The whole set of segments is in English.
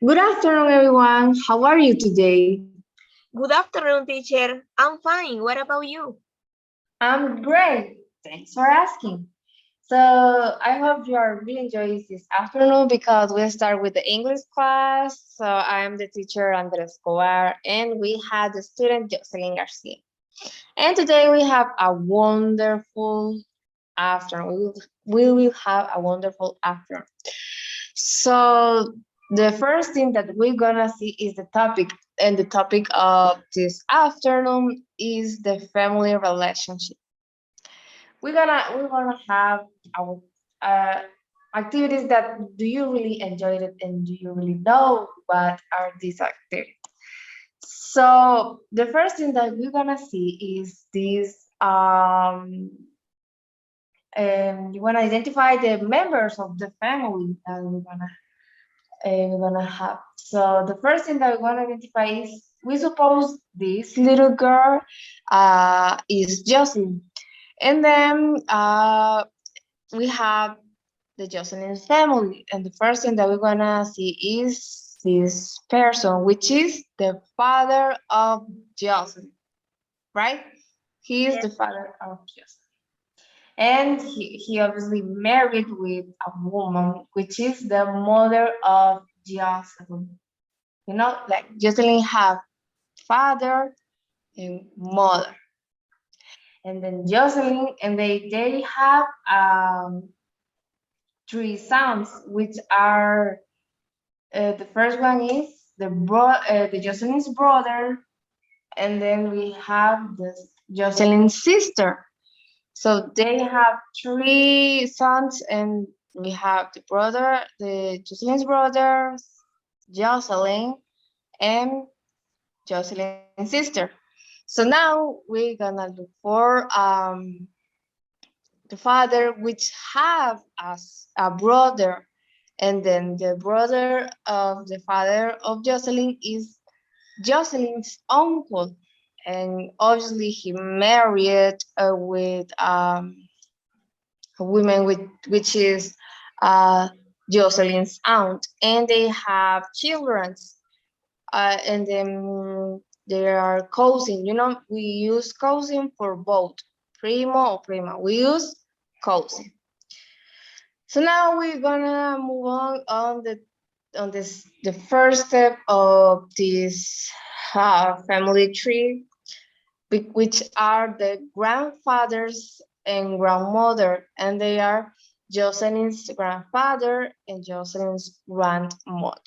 Good afternoon, everyone. How are you today? Good afternoon, teacher. I'm fine. What about you? I'm great. Thanks for asking. So, I hope you are really enjoying this afternoon because we start with the English class. So, I am the teacher Andres Escobar, and we have the student Jocelyn Garcia. And today we have a wonderful afternoon. We will have a wonderful afternoon. So the first thing that we're gonna see is the topic, and the topic of this afternoon is the family relationship. We're gonna have our uh, activities that do you really enjoy it and do you really know what are these activities? So the first thing that we're gonna see is this you wanna identify the members of the family that we're gonna have. So the first thing that we want to identify is we suppose this little girl is Jocelyn, and then we have the Jocelyn's family, and the first thing that we're gonna see is this person, which is the father of Jocelyn, right? He is Yes. the father of Jocelyn. And he obviously married with a woman, which is the mother of Jocelyn. Like Jocelyn have father and mother, and then Jocelyn and they have three sons, which are the first one is the Jocelyn's brother, and then we have the Jocelyn's sister. So they have three sons, and we have the Jocelyn's brothers, Jocelyn, and Jocelyn's sister. So now we're gonna look for the father, which have us a brother, and then the brother of the father of Jocelyn is Jocelyn's uncle, and obviously he married with a woman which is uh, Jocelyn's aunt, and they have children, and then there are cousin. We use cousin for both primo or prima. We use cousin. So now we're gonna move on this the first step of this family tree, which are the grandfathers and grandmother, and they are Jocelyn's grandfather and Jocelyn's grandmother,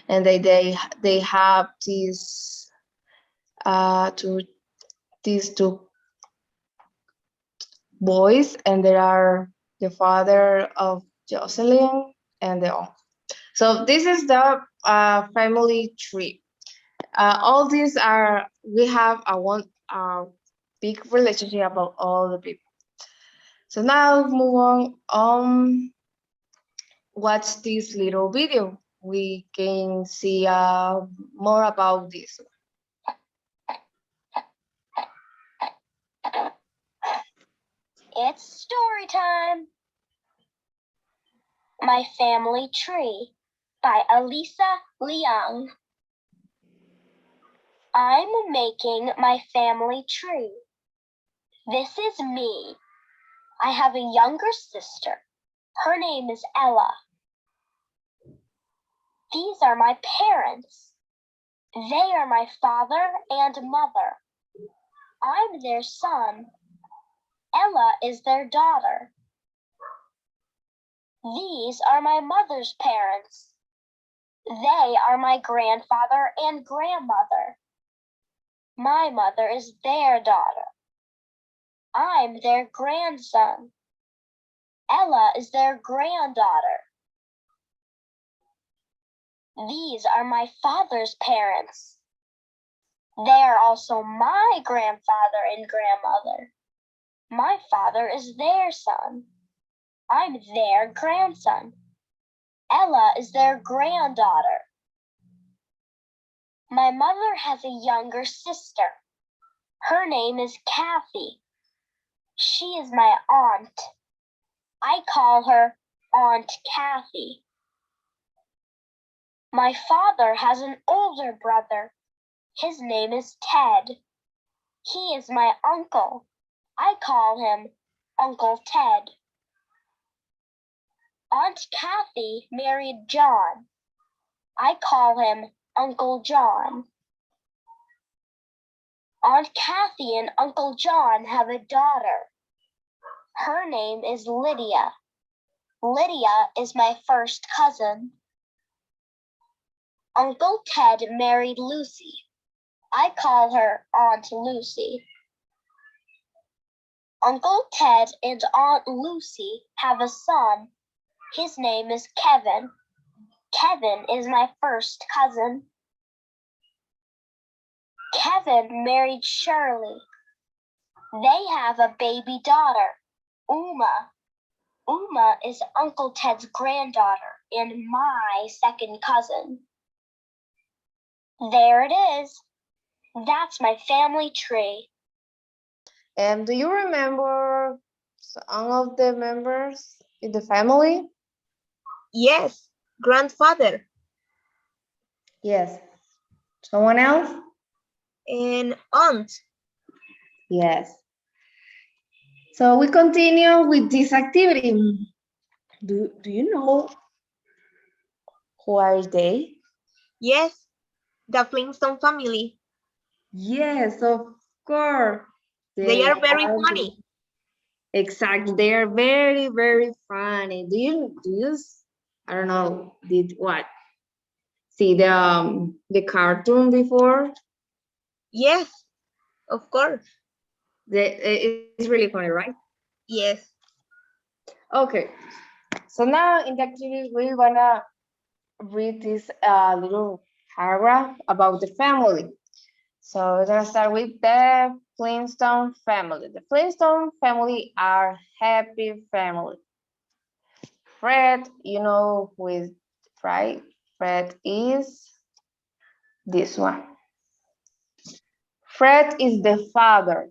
and they have to these two boys, and they are the father of Jocelyn and the uncle. So this is the family tree. All these are we have a one big relationship about all the people. So now move on. Watch this little video. We can see more about this. It's story time! My Family Tree by Elisa Liang. I'm making my family tree. This is me. I have a younger sister. Her name is Ella. These are my parents. They are my father and mother. I'm their son. Ella is their daughter. These are my mother's parents. They are my grandfather and grandmother. My mother is their daughter. I'm their grandson. Ella is their granddaughter. These are my father's parents. They are also my grandfather and grandmother. My father is their son. I'm their grandson. Ella is their granddaughter. My mother has a younger sister. Her name is Kathy. She is my aunt. I call her Aunt Kathy. My father has an older brother. His name is Ted. He is my uncle. I call him Uncle Ted. Aunt Kathy married John. I call him Uncle John. Aunt Kathy and Uncle John have a daughter. Her name is Lydia. Lydia is my first cousin. Uncle Ted married Lucy. I call her Aunt Lucy. Uncle Ted and Aunt Lucy have a son. His name is Kevin. Kevin is my first cousin. Kevin married Shirley. They have a baby daughter, Uma. Uma is Uncle Ted's granddaughter and my second cousin. There it is. That's my family tree. And do you remember some of the members in the family? Yes, grandfather Yes. Someone else? and aunt. Yes. So we continue with this activity. Do you know who are they? Yes, the Flintstone family. Yes, of course. They are very are funny. Exactly. They are very, very funny. I don't know, did what? See the cartoon before? Yes, of course. It's really funny, right? Yes. Okay. So now in the activity, we're gonna read this little paragraph about the family. So we're gonna start with the Flintstone family. The Flintstone family are happy family. Fred, you know who is, right? Fred is this one. Fred is the father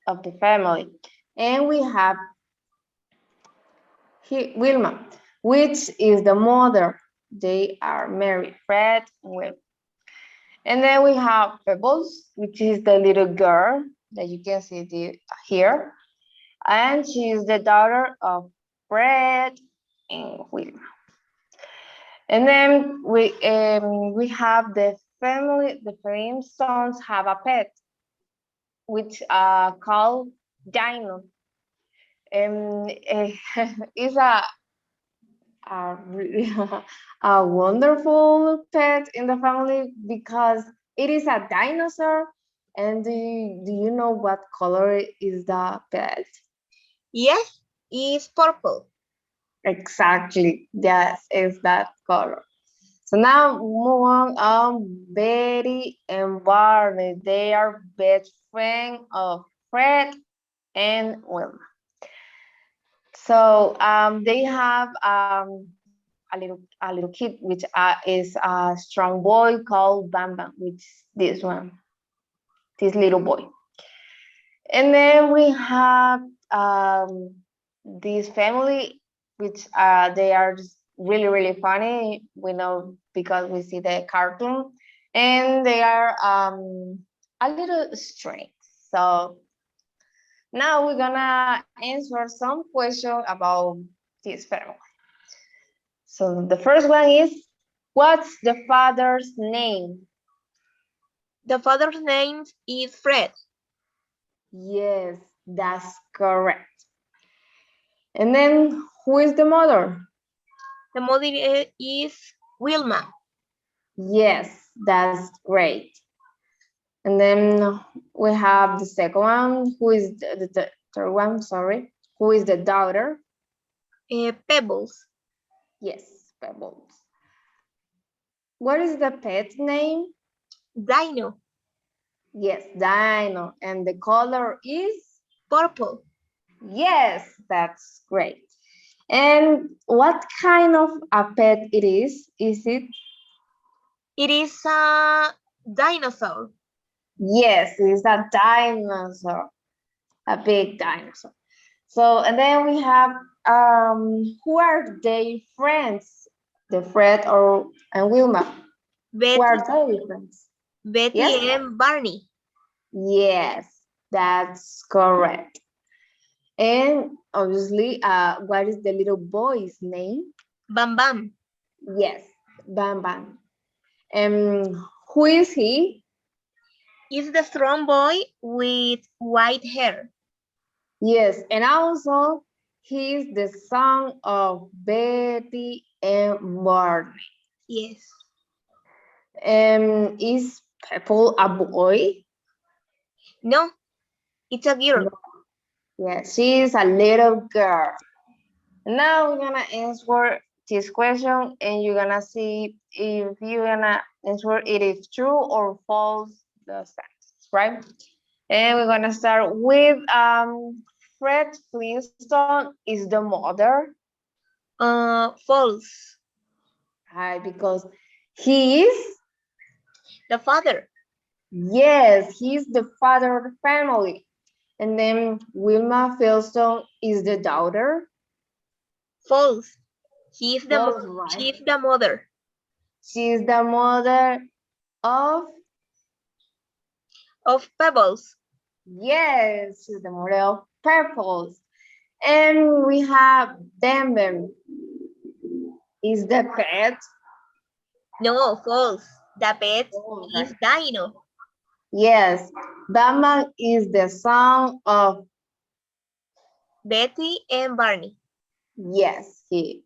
of the family. And we have Wilma, which is the mother. They are married, Fred and Wilma. And then we have Pebbles, which is the little girl that you can see here. And she is the daughter of Fred and Wilma. And then we have the family, the Flintstones have a pet, which called Dino. It's a, a wonderful pet in the family because it is a dinosaur. And do you know what color is the pet? Yes, it's purple. Exactly, yes, it's that color. So now move on. Betty and Barney, they are best friends of Fred and Wilma. So they have a little kid which is a strong boy called Bam Bam, which is this one, this little boy. And then we have this family, which they are just really funny. We know because we see the cartoon, and they are a little strange. So now we're gonna answer some questions about this family. So the first one is, what's the father's name? The father's name is Fred. Yes, that's correct. And then who is the mother? The mother is Wilma. Yes, that's great. And then we have the second one. Who is the third one? Sorry. Who is the daughter? Pebbles. Yes, Pebbles. What is the pet name? Dino. Yes, Dino. And the color is? Purple. Yes, that's great. And what kind of a pet it is? Is it? It is a dinosaur. Yes, it's a dinosaur, a big dinosaur. So, and then we have, who are they friends? The Fred and Wilma. What Betty, are the difference? Betty Yes? and Barney. Yes, that's correct. And obviously, what is the little boy's name? Bam Bam Yes, Bam Bam. Who is he? is the strong boy with white hair. Yes, and also he's the son of Betty and Barney. Yes. Is Pepple a boy? No, it's a girl. No. Yeah, she's a little girl. Now we're gonna answer this question and you're gonna see if you're gonna answer it is true or false the sentence, right? And we're gonna start with Fred Flintstone is the mother, False. right? Because he is, The father. yes, he's the father of the family. And then Wilma Flintstone is the daughter. False. He is the False, mo- right? she is the mother She's the mother of, of Pebbles. yes, she's the mother of Purples. And we have Denver is the pet. No, false. The pet Oh, is right. Dino. Yes, Batman is the son of, Betty and Barney. yes, he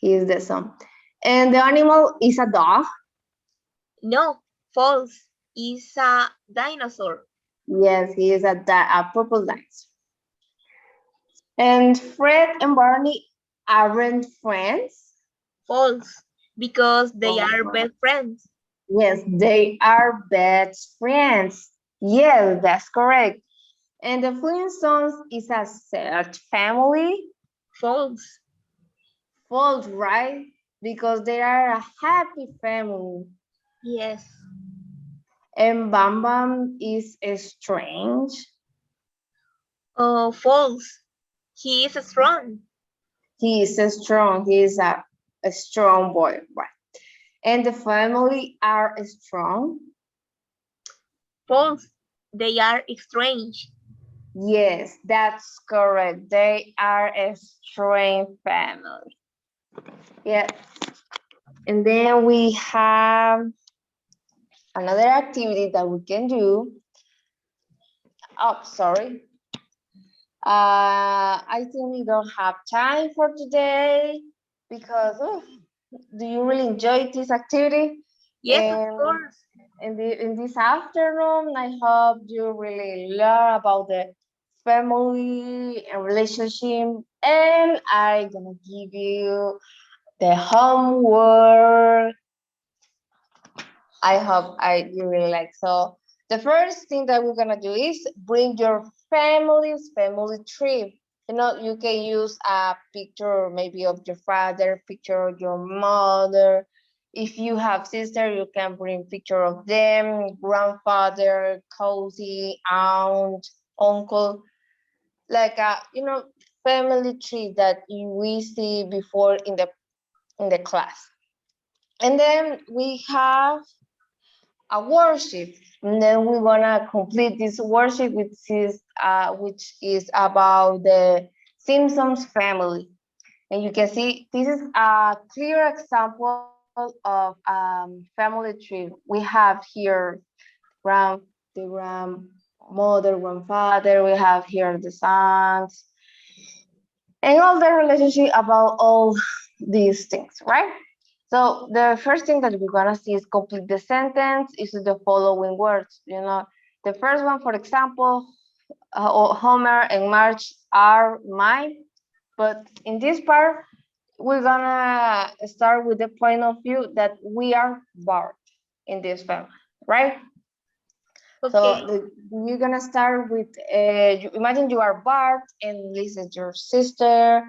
is the son. And the animal is a dog. No, false. Is a dinosaur. Yes, he is a purple dinosaur. And Fred and Barney aren't friends. False. Because they Oh, are right. best friends. Yes, they are best friends. Yes, that's correct. And the Flintstones is a sad family. False. False, right? Because they are a happy family. Yes. And Bam Bam is strange. False. He is strong. He is strong. He is a strong boy, right? And the family are strong. False. They are strange. Yes, that's correct. They are a strong family. Yes. And then we have another activity that we can do. Oh, sorry. I think we don't have time for today because do you really enjoy this activity? Yes, of And course. in this afternoon, I hope you really learn about the family and relationship. And I'm gonna give you the homework. I hope you really like. So the first thing that we're gonna do is bring your family trip. You know, you can use a picture maybe of your father, picture of your mother. If you have sister, you can bring picture of them, grandfather, cousin, aunt, uncle, like a family tree that we see before in the class. And then we have a worship, and then we're gonna complete this worship, which is about the Simpsons family. And you can see this is a clear example of family tree. We have here the grandmother, grandfather. We have here the sons, and all the relationship about all these things, right? So the first thing that we're gonna see is complete the sentence is the following words. You know, the first one, for example, Homer and Marge are mine. But in this part, we're gonna start with the point of view that we are Bart in this family, right? Okay. So you're gonna start with, imagine you are Bart and Lisa is your sister,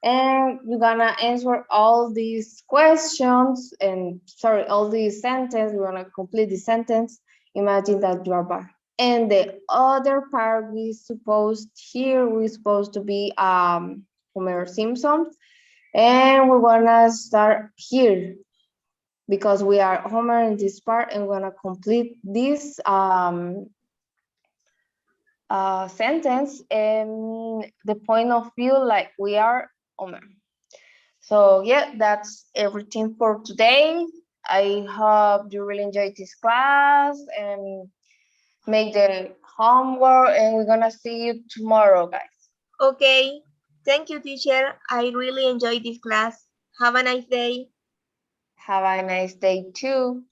and you're gonna answer all these questions and sorry, all these sentences. We're gonna complete the sentence. Imagine that you are Bart. And the other part we supposed to be Homer Simpson. And we're gonna start here. because we are Homer in this part, and we're gonna complete this sentence in the point of view like we are Homer. So yeah, that's everything for today. I hope you really enjoyed this class and make the homework, and we're gonna see you tomorrow, guys. Okay. Thank you, teacher. I really enjoyed this class. Have a nice day. Have a nice day too.